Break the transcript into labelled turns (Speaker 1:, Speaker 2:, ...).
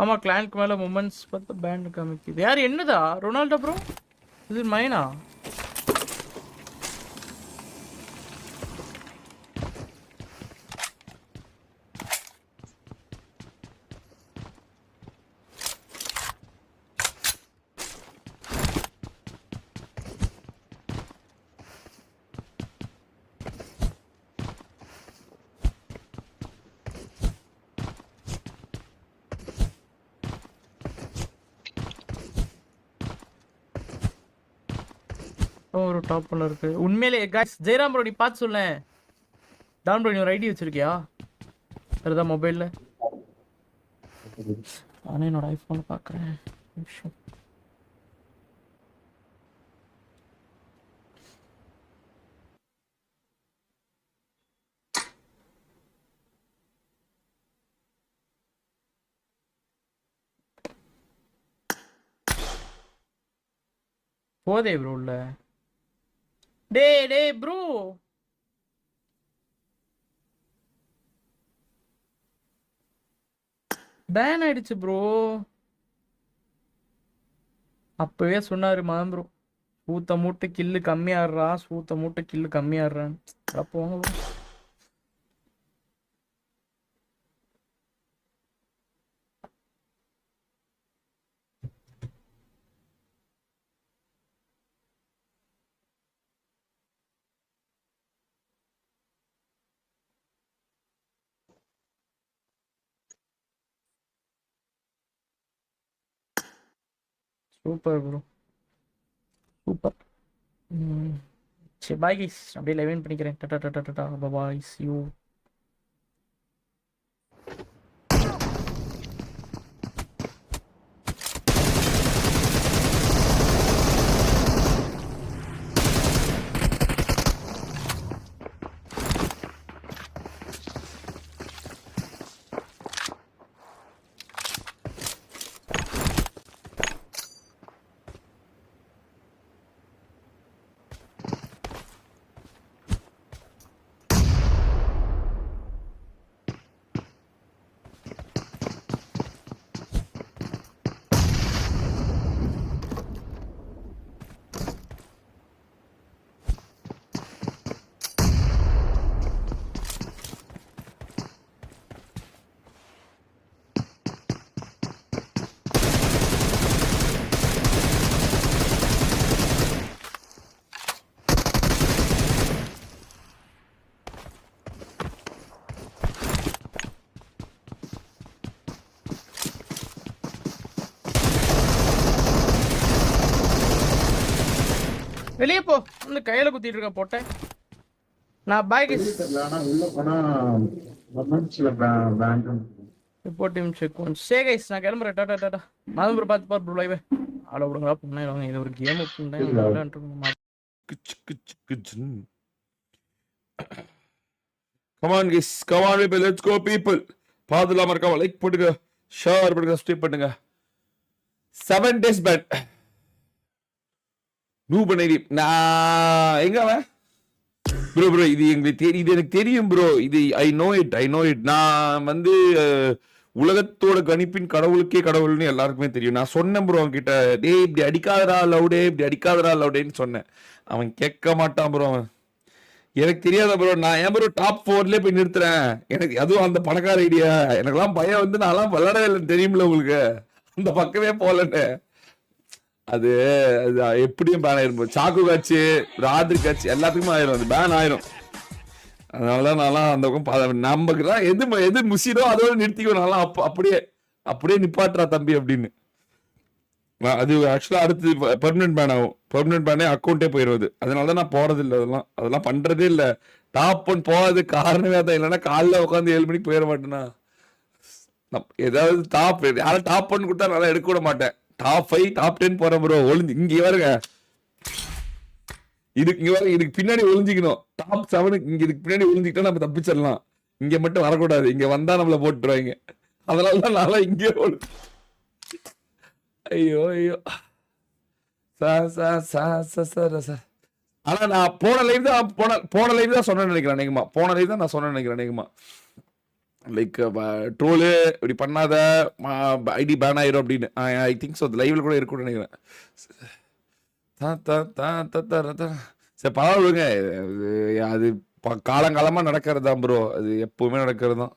Speaker 1: ஆமா கிளானுக்கு மேல மூமெண்ட்ஸ் பார்த்து பேண்ட் காமிக்குது. யார் என்னதா ரொனால்டோ ப்ரோ? இது மைனா? ஒரு டாப் ஒன்று இருக்கு உண்மையிலே गाइस. ஜெயராம் ப்ரோ நீ பார்த்து சொல்லேன். டான் ப்ரோ நீ ஒரு ஐடி வச்சிருக்கியா? வேறதா மொபைல்ல? நானே என்னோட ஐபோன்ல பார்க்குறேன். நிமிஷம். போதே ப்ரோ உள்ள. டேய் ப்ரோ பேன் ஆயிடுச்சு ப்ரோ. அப்பவே சொன்னாரு மாம் ப்ரோ சூத்த மூட்டை கில்லு கம்மியாடுறா, சூத்த மூட்டை கில்லு கம்மியாடுறான்னு. போங்க ப்ரோ. Super bro super. சரி பாய் கைஸ், அப்படியே லைவ் பண்ணிக்கிறேன். டாடா டாடா டாடா பாய் சி யூ. வெளியே போ. வந்து கையில குத்திட்டு இருக்க போட்டேன் நான். Bye guys. Report check one. Say guys நான் கிளம்புறேன். டாடா டாடா. மாதம் ப்ரோ பார்த்து பார் ப்ரோ லைவ். ஆள விடுங்களா புண்ணாயிடுவாங்க. இது ஒரு கேம் புண்ணாயிடும்.
Speaker 2: Come on guys, come on people, let's go people. பாதுலாம் இருக்காம லைக் போட்டுங்க, ஷேர் பண்ணுங்க, சப்ஸ்கிரைப் பண்ணுங்க. 7 days back நூ பண்ணி நான் எங்க ப்ரோ இது எங்களுக்கு தெரியும், இது எனக்கு தெரியும் ப்ரோ. இது ஐ நோ இட். நான் வந்து உலகத்தோட கணிப்பின் கடவுளுக்கே கடவுள்னு எல்லாருக்குமே தெரியும். நான் சொன்னேன் ப்ரோ அவன்கிட்ட, டேய் இப்படி அடிக்காதரா லவுடேன்னு சொன்னேன். அவன் கேட்க மாட்டான் ப்ரோ. அவன் எனக்கு தெரியாத ப்ரோ, நான் ஏன் ப்ரோ டாப் 4 போய் நிறுத்துறேன். எனக்கு அதுவும் அந்த பணக்கார ஐடியா. எனக்கெல்லாம் பயம் வந்து நான்லாம் விளையாடவே இல்லைன்னு தெரியுமில்ல உங்களுக்கு. அந்த பக்கமே போகலன்னு. அது எப்படியும் பேன் ஆயிரும். சாக்கு காட்சி, ராத்திரி காட்சி எல்லாத்துக்குமே ஆயிரும். அது பேன் ஆயிரும். அதனாலதான் நான்லாம் அந்த பக்கம் நமக்குதான் எது முசிதோ அதோட நிறுத்திக்கோ. நான்லாம் அப்படியே நிப்பாட்டுறா தம்பி அப்படின்னு. அது ஆக்சுவலா அடுத்து பெர்மனன்ட் பேன் ஆகும். பெர்மனன்ட் பேனே அக்கௌண்டே போயிருவது. அதனாலதான் நான் போறது இல்லை. அதெல்லாம் பண்றதே இல்லை. டாப் 1 போகாது காரணமே அதான். இல்லைன்னா காலைல உட்காந்து 7 மணிக்கு போயிட மாட்டேன்னா. ஏதாவது யாரும் டாப் 1 கொடுத்தா நல்லா எடுக்க விட மாட்டேன். டாப் 5 டாப் 10 போறேன் ப்ரோ. இங்க வருங்க, இதுக்கு பின்னாடி ஒளிஞ்சிக்கணும். டாப் 7 இதுக்கு பின்னாடி ஒளிஞ்சிக்கிட்டா நம்ம தப்பிச்சிடலாம். இங்க மட்டும் வரக்கூடாது. இங்க வந்தா நம்மள போட்டுருவாங்க. அதனாலதான் நல்லா இங்கே ஐயோ சார் ஆனா நான் போன லைவ் தான் சொன்னேன்னு நினைக்கிறேன் அநேகமா. போன லைவ் தான் நான் சொன்னேன்னு நினைக்கிறேன் அநேகமா. லைக் ட்ரோலு இப்படி பண்ணாத ஐடி பேன் ஆயிரும் அப்படின்னு. ஐ திங்க் ஸோ லைவ்ல கூட இருக்கும்னு நினைக்கிறேன். சரி பரவாயில்லைங்க. அது காலங்காலமா நடக்கிறது தான் ப்ரோ. அது எப்பவுமே நடக்கிறது தான்.